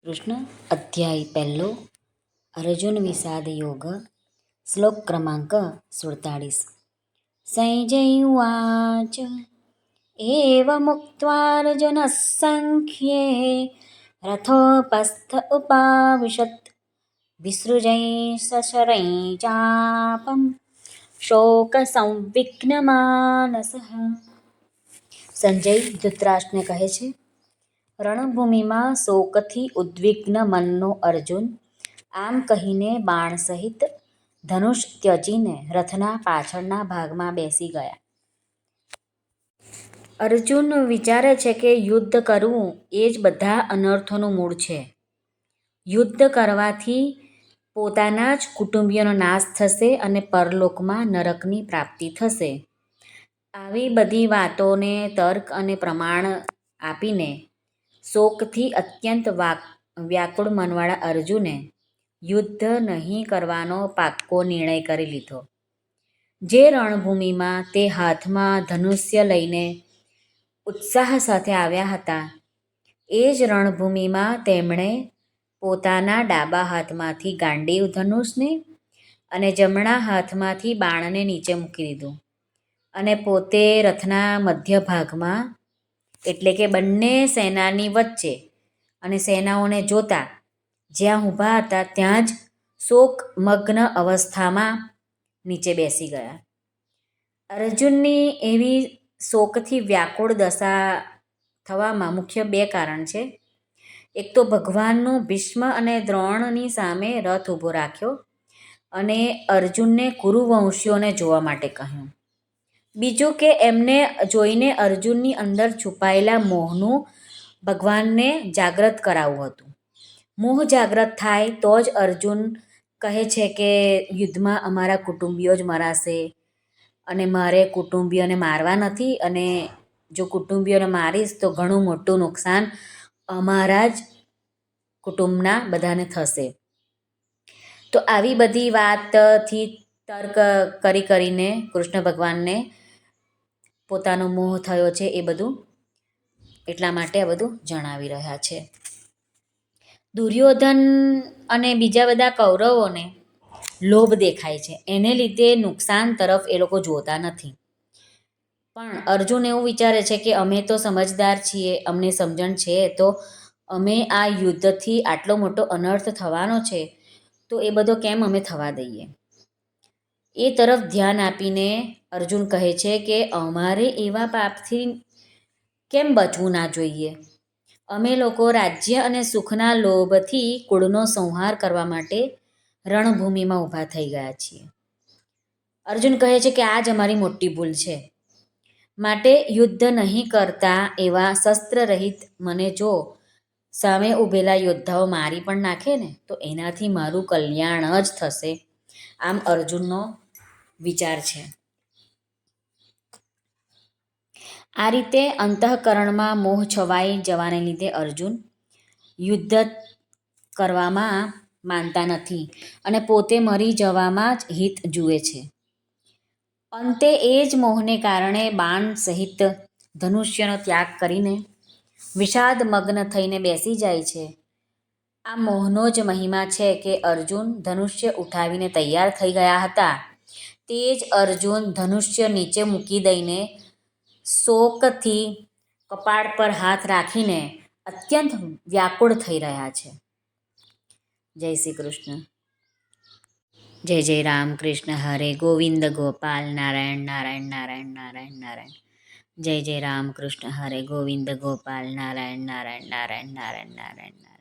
કૃષ્ણ અધ્યાય પહેલો અર્જુન વિષાદ યોગ શ્લોક ક્રમાંક 47 સંજય ઉવાચ એવમુક્ત્વાર્જુનः સંખ્યે રથોપસ્થ ઉપાવિશત વિસૃજય સશરૈ ચાપમ શોકસંવિઘ્નમાનસઃ. સંજય ધૃતરાષ્ટ્રને કહે છે, રણભૂમિમાં શોકથી ઉદ્વિગ્ન મનનો અર્જુન આમ કહીને બાણ સહિત ધનુષ ત્યજીને રથના પાછળના ભાગમાં બેસી ગયા. અર્જુન વિચારે છે કે યુદ્ધ કરવું એ જ બધા અનર્થોનું મૂળ છે. યુદ્ધ કરવાથી પોતાના જ કુટુંબીઓનો નાશ થશે અને પરલોકમાં નરકની પ્રાપ્તિ થશે. આવી બધી વાતોને તર્ક અને પ્રમાણ આપીને શોકથી અત્યંત વ્યાકુળ મનવાળા અર્જુને યુદ્ધ નહીં કરવાનો પાક્કો નિર્ણય કરી લીધો. જે રણભૂમિમાં તે હાથમાં ધનુષ્ય લઈને ઉત્સાહ સાથે આવ્યા હતા, એ જ રણભૂમિમાં તેમણે પોતાના ડાબા હાથમાંથી ગાંડીવ ધનુષને અને જમણા હાથમાંથી બાણને નીચે મૂકી દીધું અને પોતે રથના મધ્ય ભાગમાં એટલે કે બંને સેનાની વચ્ચે અને સેનાઓને જોતા જ્યાં ઊભા હતા ત્યાં જ શોકમગ્ન અવસ્થામાં નીચે બેસી ગયા. અર્જુનની એવી શોકથી વ્યાકુળ દશા થવામાં મુખ્ય બે કારણ છે. એક તો ભગવાનનું ભીષ્મ અને દ્રોણની સામે રથ ઊભો રાખ્યો અને અર્જુનને કુરુવંશીઓને જોવા માટે કહ્યું. બીજું કે એમને જોઈને અર્જુનની અંદર છુપાયેલા મોહનું ભગવાનને જાગૃત કરાવવું હતું. મોહ જાગૃત થાય તો જ અર્જુન કહે છે કે યુદ્ધમાં અમારા કુટુંબીઓ જ મરાશે અને મારે કુટુંબીઓને મારવા નથી, અને જો કુટુંબીઓને મારીશ તો ઘણું મોટું નુકસાન અમારા જ કુટુંબના બધાને થશે. તો આવી બધી વાતથી તર્ક કરીને કૃષ્ણ ભગવાનને પોતાનો મોહ થયો છે એ બધું એટલા માટે આ બધું જણાવી રહ્યા છે. દુર્યોધન અને બીજા બધા કૌરવોને લોભ દેખાય છે, એને લીધે નુકસાન તરફ એ લોકો જોતા નથી. પણ અર્જુન એવું વિચારે છે કે અમે તો સમજદાર છીએ, અમને સમજણ છે, તો અમે આ યુદ્ધથી આટલો મોટો અનર્થ થવાનો છે તો એ બધો કેમ અમે થવા દઈએ. એ તરફ ધ્યાન આપીને અર્જુન કહે છે કે અમારે એવા પાપથી કેમ બચવું ના જોઈએ. અમે લોકો રાજ્ય અને સુખના લોભથી કુળનો સંહાર કરવા માટે રણભૂમિમાં ઊભા થઈ ગયા છીએ. અર્જુન કહે છે કે આ જ અમારી મોટી ભૂલ છે. માટે યુદ્ધ નહીં કરતા એવા શસ્ત્રરહિત મને જો સામે ઊભેલા યોદ્ધાઓ મારી પણ નાખે ને તો એનાથી મારું કલ્યાણ જ થશે. આમ અર્જુનનો વિચાર છે. આ રીતે અંતઃકરણમાં મોહ છવાઈ જવાને લીધે અર્જુન યુદ્ધ કરવામાં માનતા નથી અને પોતે મરી જવામાં જ હિત જુએ છે. અંતે એ જ મોહને કારણે બાણ સહિત ધનુષ્યનો ત્યાગ કરીને વિષાદમગ્ન થઈને બેસી જાય છે. આ મોહનો જ મહિમા છે કે અર્જુન ધનુષ્ય ઉઠાવીને તૈયાર થઈ ગયા હતા, તે જ અર્જુન ધનુષ્ય નીચે મૂકી દઈને શોકથી કપાળ પર હાથ રાખીને અત્યંત વ્યાકુળ થઈ રહ્યા છે. જય શ્રી કૃષ્ણ. જય જય રામ કૃષ્ણ હરે ગોવિંદ ગોપાલ નારાયણ નારાયણ નારાયણ નારાયણ નારાયણ. જય જય રામ કૃષ્ણ હરે ગોવિંદ ગોપાલ નારાયણ નારાયણ નારાયણ નારાયણ નારાયણ નારાયણ.